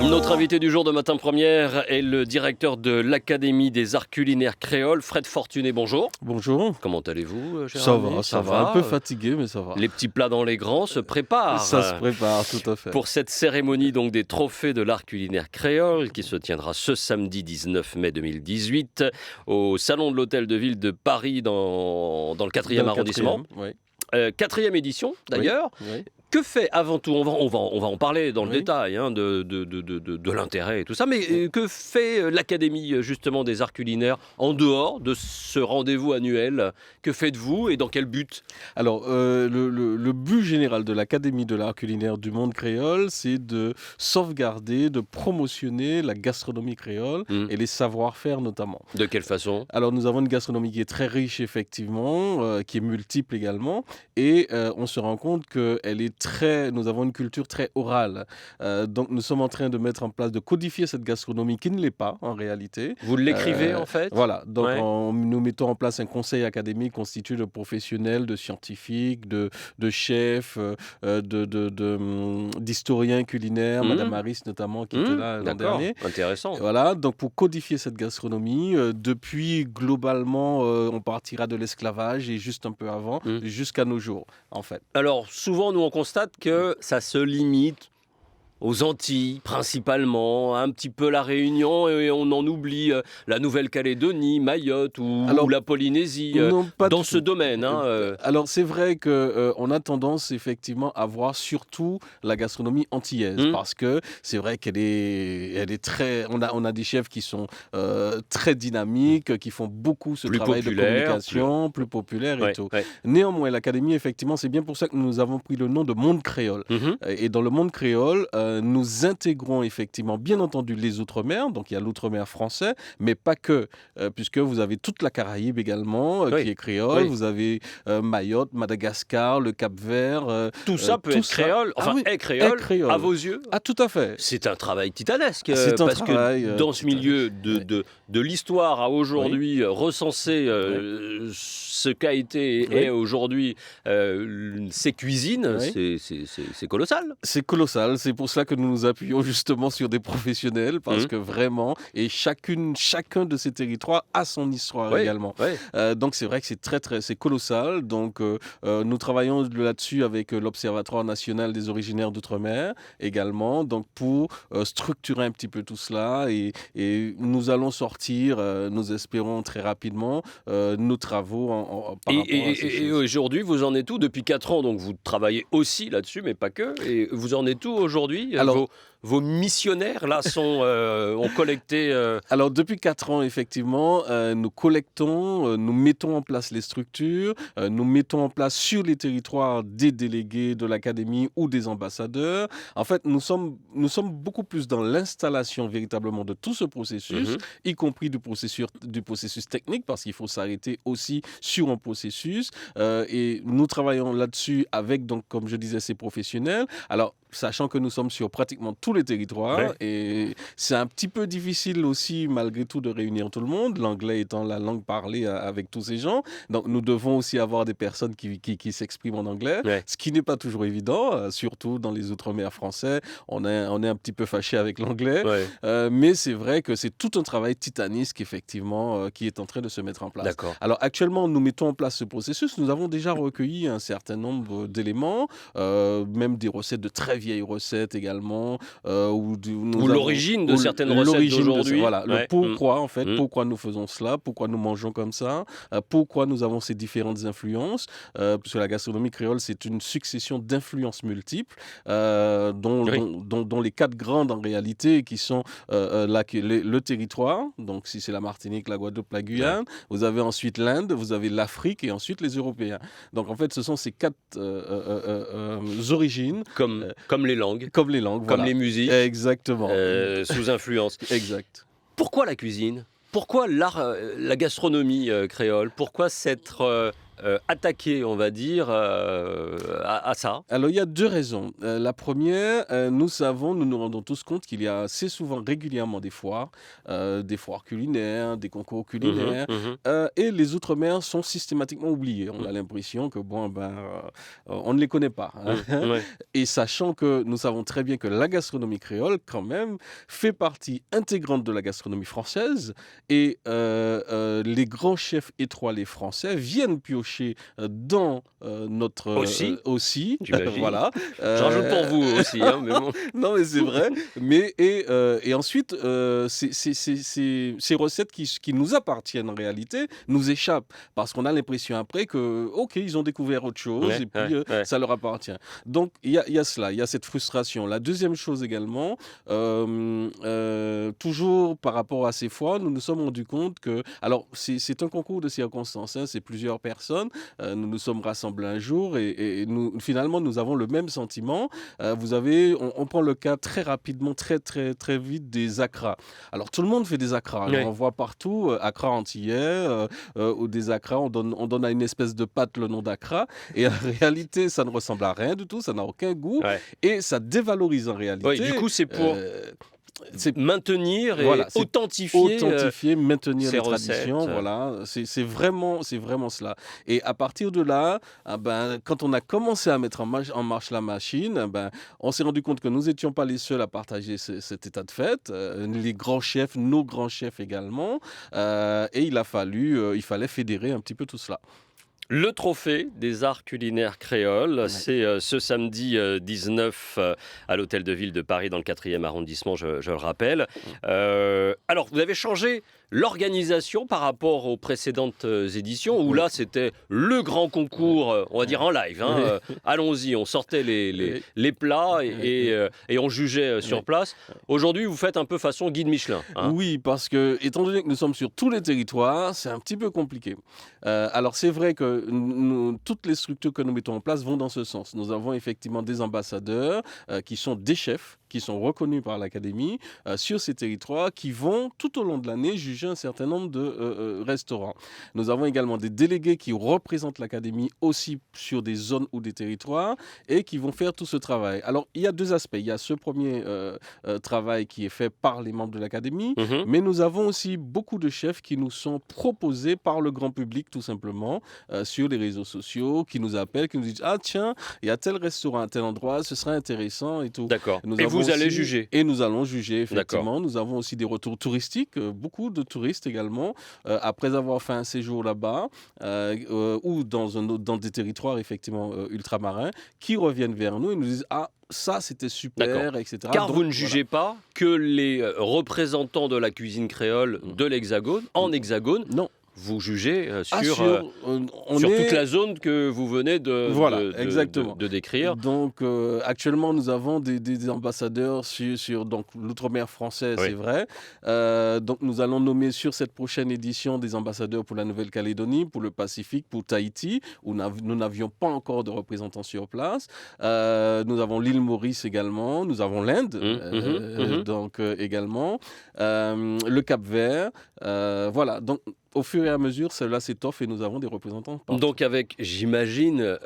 Notre invité du jour de Matin Première est le directeur de l'Académie des arts culinaires créoles, Fred Fortuné. Bonjour. Bonjour. Comment allez-vous, cher Ça ami? va, ça va. Un peu fatigué, mais ça va. Les petits plats dans les grands se préparent. Ça se prépare, tout à fait. Pour cette cérémonie donc des trophées de l'art culinaire créole qui se tiendra ce samedi 19 mai 2018 au Salon de l'Hôtel de Ville de Paris dans le 4e arrondissement. Oui. 4e édition d'ailleurs. Oui. Que fait avant tout, on va en parler dans le Oui. détail de l'intérêt et tout ça, mais que fait l'Académie justement des arts culinaires en dehors de ce rendez-vous annuel? Que faites-vous et dans quel but? Alors, le but général de l'Académie de l'art culinaire du monde créole, c'est de sauvegarder, de promotionner la gastronomie créole et les savoir-faire notamment. De quelle façon? Alors, nous avons une gastronomie qui est très riche, effectivement, qui est multiple également, et on se rend compte qu'elle est nous avons une culture très orale. Donc, nous sommes en train de mettre en place, de codifier cette gastronomie qui ne l'est pas en réalité. Vous l'écrivez en fait? Voilà, donc Ouais. nous mettons en place un conseil académique constitué de professionnels, de scientifiques, de chefs, d'historiens culinaires, Madame Harris notamment qui était là l'an D'accord, dernier. intéressant. Voilà, donc pour codifier cette gastronomie, depuis globalement, on partira de l'esclavage et juste un peu avant, jusqu'à nos jours, en fait. Alors souvent nous on constate que ça se limite aux Antilles, principalement, un petit peu la Réunion, et on en oublie la Nouvelle-Calédonie, Mayotte ou la Polynésie, Non, pas dans du ce tout. domaine. Alors, c'est vrai qu'on a tendance, effectivement, à voir surtout la gastronomie antillaise, parce que c'est vrai qu'elle est très... On a des chefs qui sont très dynamiques, qui font beaucoup ce Plus travail de populaire, communication, plus populaire et Ouais, tout. ouais. Néanmoins, l'Académie, effectivement, c'est bien pour ça que nous avons pris le nom de Monde Créole. Et dans le monde créole, nous intégrons effectivement, bien entendu, les Outre-mer. Donc, il y a l'Outre-mer français, mais pas que, puisque vous avez toute la Caraïbe également, qui est créole. Oui. Vous avez Mayotte, Madagascar, le Cap-Vert. Tout ça peut tout être ça. créole, Ah oui, est créole, est créole. à vos yeux. Ah, tout à fait. C'est un travail titanesque, C'est un parce travail, que dans ce milieu de l'histoire à aujourd'hui, recenser ce qu'a été et est aujourd'hui ces cuisines, c'est colossal. C'est colossal, c'est pour ça que nous nous appuyons justement sur des professionnels, parce que vraiment, et chacun de ces territoires a son histoire également. Donc c'est vrai que c'est colossal. Donc nous travaillons là-dessus avec l'Observatoire national des originaires d'outre-mer également, donc pour structurer un petit peu tout cela, et nous allons sortir, nous espérons très rapidement, nos travaux par rapport à ces Et choses. aujourd'hui, vous en êtes où? Depuis 4 ans, donc vous travaillez aussi là-dessus, mais pas que. Et vous en êtes où aujourd'hui? Alors, vos missionnaires, là, ont collecté... Alors, depuis 4 ans, effectivement, nous collectons, nous mettons en place les structures, nous mettons en place sur les territoires des délégués de l'Académie ou des ambassadeurs. En fait, nous sommes beaucoup plus dans l'installation véritablement de tout ce processus, y compris du processus technique, parce qu'il faut s'arrêter aussi sur un processus. Et nous travaillons là-dessus avec, donc, comme je disais, ces professionnels. Alors, sachant que nous sommes sur pratiquement tous les territoires, et c'est un petit peu difficile aussi malgré tout de réunir tout le monde, l'anglais étant la langue parlée avec tous ces gens. Donc nous devons aussi avoir des personnes qui s'expriment en anglais, ce qui n'est pas toujours évident, surtout dans les outre-mer français. On est un petit peu fâché avec l'anglais, mais c'est vrai que c'est tout un travail titanesque effectivement qui est en train de se mettre en place. D'accord. Alors actuellement, nous mettons en place ce processus. Nous avons déjà recueilli un certain nombre d'éléments, même des recettes, de très vieilles recettes également, ou l'origine de certaines recettes d'aujourd'hui. Voilà, le pourquoi en fait, pourquoi nous faisons cela, pourquoi nous mangeons comme ça, pourquoi nous avons ces différentes influences, puisque la gastronomie créole, c'est une succession d'influences multiples, dont les 4 grandes en réalité, qui sont le territoire, donc si c'est la Martinique, la Guadeloupe, la Guyane, vous avez ensuite l'Inde, vous avez l'Afrique et ensuite les Européens. Donc en fait, ce sont ces 4 origines. Comme les langues. Comme les langues, comme les musiques. Exactement. Sous influence. Exact. Pourquoi la cuisine? Pourquoi la gastronomie créole? Pourquoi s'être attaquer, on va dire, à ça? Alors, il y a deux raisons. La première, nous nous rendons tous compte qu'il y a assez souvent, régulièrement des foires culinaires, des concours Mhm, culinaires, mhm. et les Outre-mer sont systématiquement oubliés. On a l'impression que, bon, on ne les connaît pas, hein. Ouais. Et sachant que nous savons très bien que la gastronomie créole, quand même, fait partie intégrante de la gastronomie française, et les grands chefs étoilés français viennent piocher dans notre Aussi, aussi, j'imagine. voilà. Je rajoute pour vous aussi, hein, mais bon. Non, mais c'est vrai. Et ensuite, ces recettes qui nous appartiennent en réalité nous échappent parce qu'on a l'impression après que, ok, ils ont découvert autre chose Ouais, et ouais, puis ouais. ça leur appartient. Donc il y a cela, il y a cette frustration. La deuxième chose également, toujours par rapport à ces fois, nous nous sommes rendus compte que, alors c'est un concours de circonstances, hein, c'est plusieurs personnes, nous nous sommes rassemblés un jour et finalement nous avons le même sentiment. On prend le cas très rapidement, très très très vite des acras. Alors tout le monde fait des acras. Alors, Ouais. on voit partout acras antillais ou des acras. On donne à une espèce de pâte le nom d'acra. Et en réalité, ça ne ressemble à rien du tout. Ça n'a aucun goût Ouais. et ça dévalorise en Oui, du réalité. coup, c'est pour euh, c'est maintenir et Voilà, c'est authentifier authentifier, maintenir ces les recettes. traditions, voilà, c'est vraiment cela. Et à partir de là, quand on a commencé à mettre en marche la machine, on s'est rendu compte que nous n'étions pas les seuls à partager cet état de fait, les grands chefs, nos grands chefs également, et il fallait fédérer un petit peu tout cela. Le trophée des arts culinaires créoles, Ouais. c'est ce samedi 19 à l'Hôtel de Ville de Paris dans le 4e arrondissement, je le rappelle. Alors, vous avez changé l'organisation par rapport aux précédentes éditions, où Oui. là, c'était le grand concours, on va dire en live, hein, allons-y, on sortait Oui. les plats et on jugeait sur Oui. place. Aujourd'hui, vous faites un peu façon guide Michelin, hein. Oui, parce que, étant donné que nous sommes sur tous les territoires, c'est un petit peu compliqué. Alors, c'est vrai que toutes les structures que nous mettons en place vont dans ce sens. Nous avons effectivement des ambassadeurs qui sont des chefs, qui sont reconnus par l'Académie sur ces territoires, qui vont tout au long de l'année juger un certain nombre de restaurants. Nous avons également des délégués qui représentent l'Académie aussi sur des zones ou des territoires et qui vont faire tout ce travail. Alors, il y a deux aspects. Il y a ce premier travail qui est fait par les membres de l'Académie, Mhm. mais nous avons aussi beaucoup de chefs qui nous sont proposés par le grand public, tout simplement, sur les réseaux sociaux, qui nous appellent, qui nous disent: ah tiens, il y a tel restaurant à tel endroit, ce serait intéressant et tout. D'accord. Nous Et avons vous allez aussi- juger. Et nous allons juger, D'accord. effectivement. Nous avons aussi des retours touristiques, beaucoup de touristes également, après avoir fait un séjour là-bas ou dans des territoires, effectivement, ultramarins, qui reviennent vers nous et nous disent: ah, ça c'était super, D'accord. etc. Car Donc, vous ne voilà. jugez pas que les représentants de la cuisine créole de l'Hexagone, en Hexagone, Non. vous jugez Ah, sur on sur est... toute la zone que vous venez Voilà, exactement. de décrire. Donc, actuellement, nous avons des ambassadeurs sur donc, l'outre-mer français, Oui. c'est vrai. Donc, nous allons nommer sur cette prochaine édition des ambassadeurs pour la Nouvelle-Calédonie, pour le Pacifique, pour Tahiti, où nous n'avions pas encore de représentants sur place. Nous avons l'île Maurice également. Nous avons l'Inde, donc également. Le Cap-Vert. Voilà. Donc, au fur et à mesure, cela s'étoffe et nous avons des représentants partout. Donc avec, j'imagine,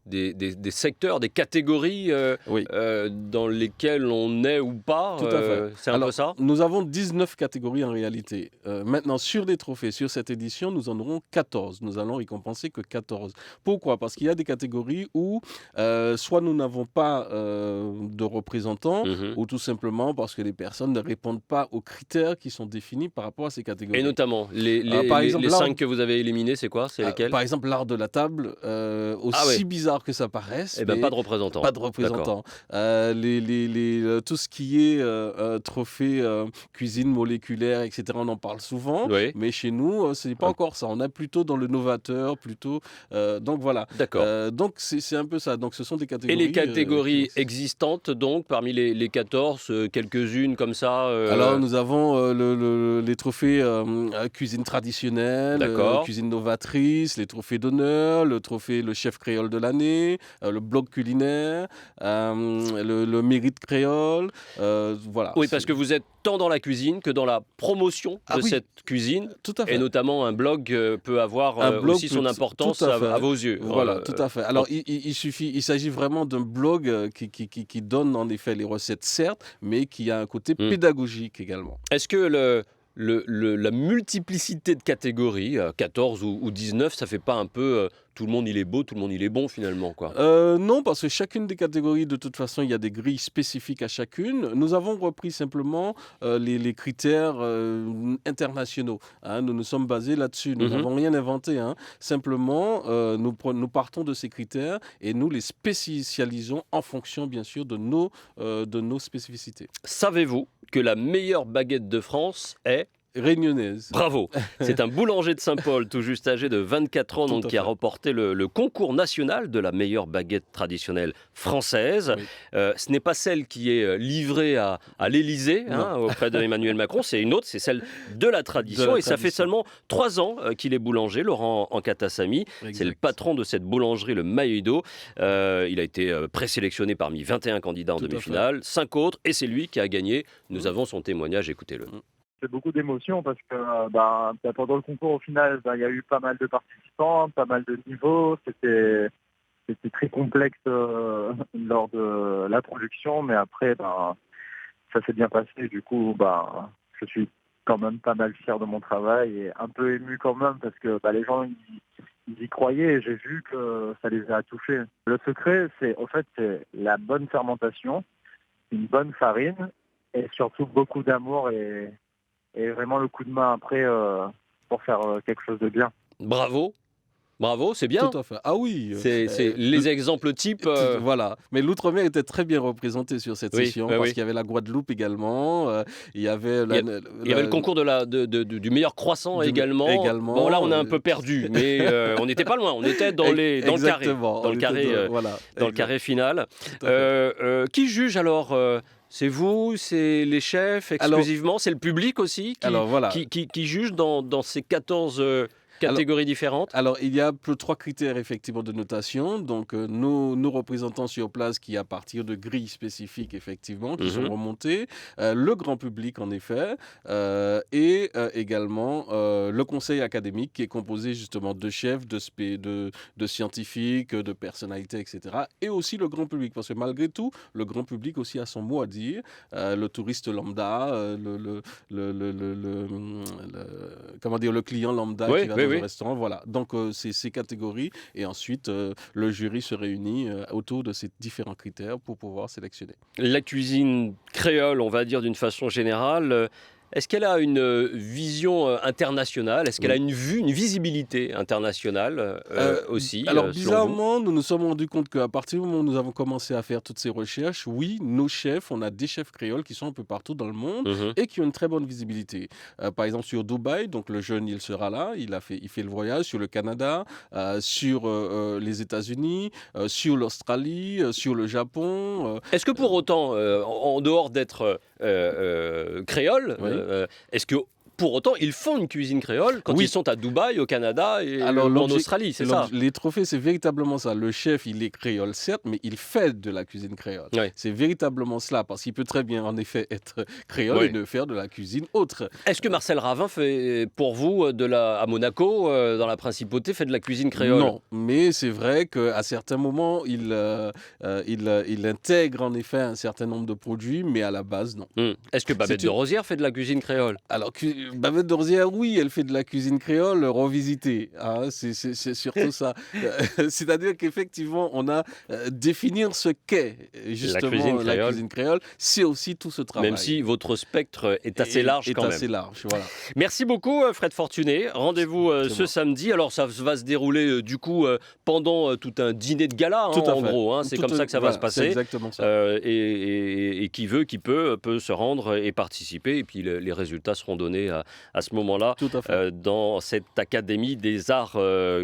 des secteurs, des catégories Oui. dans lesquelles on est ou pas. Tout à fait. C'est un peu ça? Nous avons 19 catégories en réalité. Maintenant, sur des trophées, sur cette édition, nous en aurons 14. Nous allons récompenser que 14. Pourquoi? Parce qu'il y a des catégories où soit nous n'avons pas de représentants, Mhm. ou tout simplement parce que les personnes ne répondent pas aux critères qui sont définis par rapport à ces catégories. Et notamment, par exemple, les là, 5 que vous avez éliminés, c'est quoi? C'est lesquels? Par exemple, l'art de la table, aussi Ah ouais. bizarre que ça paraisse, Eh ben, mais pas de représentant. pas de représentants. Tout ce qui est trophée cuisine moléculaire, etc., on en parle souvent. Oui. Mais chez nous, ce n'est pas Ouais. encore ça. On est plutôt dans le novateur, plutôt. Donc voilà. D'accord. Donc c'est un peu ça. Donc ce sont des Et catégories. les catégories qui- existantes, donc, parmi les 14, quelques-unes comme ça Alors nous avons les trophées cuisine traditionnelle, D'accord. cuisine novatrice, les trophées d'honneur, le trophée le chef créole de l'année, cuisiner, le blog culinaire, le mérite créole. Voilà. Oui, parce que vous êtes tant dans la cuisine que dans la promotion de cette cuisine. Tout à fait. Et notamment, un blog peut avoir aussi son importance à vos yeux. Voilà, tout à fait. Alors, il s'agit vraiment d'un blog qui donne en effet les recettes, certes, mais qui a un côté pédagogique également. Est-ce que la multiplicité de catégories, 14 ou 19, ça fait pas un peu tout le monde il est beau, tout le monde il est bon finalement, quoi? Non, parce que chacune des catégories, de toute façon, il y a des grilles spécifiques à chacune. Nous avons repris simplement les critères internationaux. Hein. Nous nous sommes basés là-dessus. Nous n'avons rien inventé. Hein. Simplement, nous partons de ces critères et nous les spécialisons en fonction, bien sûr, de nos spécificités. Savez-vous que la meilleure baguette de France est réunionnaise? Bravo. C'est un boulanger de Saint-Paul, tout juste âgé de 24 ans, donc, qui a remporté le concours national de la meilleure baguette traditionnelle française. Oui. Ce n'est pas celle qui est livrée à l'Élysée auprès d'Emmanuel Macron, c'est une autre, c'est celle de la tradition. Ça fait seulement 3 ans qu'il est boulanger, Laurent Ankatassamy. C'est le patron de cette boulangerie, le Maïdo. Il a été présélectionné parmi 21 candidats en demi-finale, 5 autres, et c'est lui qui a gagné. Nous avons son témoignage, écoutez-le. C'est beaucoup d'émotions parce que pendant le concours, au final, il y a eu pas mal de participants, pas mal de niveaux. C'était très complexe lors de la production, mais après, ça s'est bien passé. Du coup, je suis quand même pas mal fier de mon travail et un peu ému quand même parce que les gens ils y croyaient et j'ai vu que ça les a touchés. Le secret, c'est la bonne fermentation, une bonne farine et surtout beaucoup d'amour et vraiment le coup de main après pour faire quelque chose de bien. Bravo, c'est bien. Tout à fait. Ah oui. C'est les exemples types. Voilà. Mais l'outre-mer était très bien représenté sur cette session parce qu'il y avait la Guadeloupe également. Il y avait le concours du meilleur croissant également. Bon, là, on a un peu perdu, mais on n'était pas loin. On était dans le carré final. Qui juge alors? C'est vous, c'est les chefs exclusivement, c'est le public aussi qui juge dans ces 14 catégories différentes? Alors, il y a 3 critères effectivement de notation. Donc, nous représentons sur place qui à partir de grilles spécifiques effectivement qui sont remontées, le grand public en effet, et également le conseil académique qui est composé justement de chefs, de scientifiques, de personnalités, etc. Et aussi le grand public, parce que malgré tout, le grand public aussi a son mot à dire. Le touriste lambda, le client lambda qui va dans le restaurant, voilà. Donc c'est ces catégories et ensuite le jury se réunit autour de ces différents critères pour pouvoir sélectionner. La cuisine créole, on va dire d'une façon générale, est-ce qu'elle a une vision internationale? Est-ce qu'elle a une visibilité internationale aussi? Alors bizarrement, nous nous sommes rendus compte qu'à partir du moment où nous avons commencé à faire toutes ces recherches, oui, nos chefs, on a des chefs créoles qui sont un peu partout dans le monde et qui ont une très bonne visibilité. Par exemple sur Dubaï, donc le jeune il sera là, il fait le voyage sur le Canada, sur les États-Unis, sur l'Australie, sur le Japon. Est-ce que pour autant, en dehors d'être créole, est-ce que pour autant, ils font une cuisine créole quand ils sont à Dubaï, au Canada et en Australie, c'est ça? Les trophées, c'est véritablement ça. Le chef, il est créole, certes, mais il fait de la cuisine créole. Oui. C'est véritablement cela, parce qu'il peut très bien, en effet, être créole et ne faire de la cuisine autre. Est-ce que Marcel Ravin fait, pour vous, à Monaco, dans la principauté, fait de la cuisine créole? Non, mais c'est vrai qu'à certains moments, il intègre, en effet, un certain nombre de produits, mais à la base, non. Est-ce que Babette de Rosière fait de la cuisine créole? Alors, Babette de Rosière, oui, elle fait de la cuisine créole revisitée. Hein, c'est surtout ça. C'est-à-dire qu'effectivement, on a définir ce qu'est justement la cuisine créole. C'est aussi tout ce travail. Même si votre spectre est assez large quand même. Assez large, voilà. Merci beaucoup, Fred Fortuné. Rendez-vous ce samedi. Alors, ça va se dérouler du coup pendant tout un dîner de gala, en gros. C'est comme ça que ça va se passer. C'est exactement ça. Et qui veut, qui peut se rendre et participer. Et puis, les résultats seront donnés à ce moment-là dans cette Académie des arts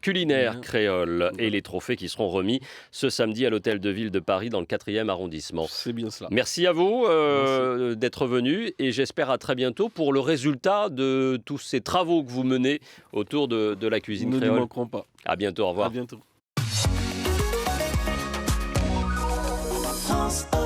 culinaires créoles et les trophées qui seront remis ce samedi à l'Hôtel de Ville de Paris dans le 4e arrondissement. C'est bien cela. Merci à vous d'être venus et j'espère à très bientôt pour le résultat de tous ces travaux que vous menez autour de la cuisine créole. Nous ne manquerons pas. À bientôt, au revoir. À bientôt. France.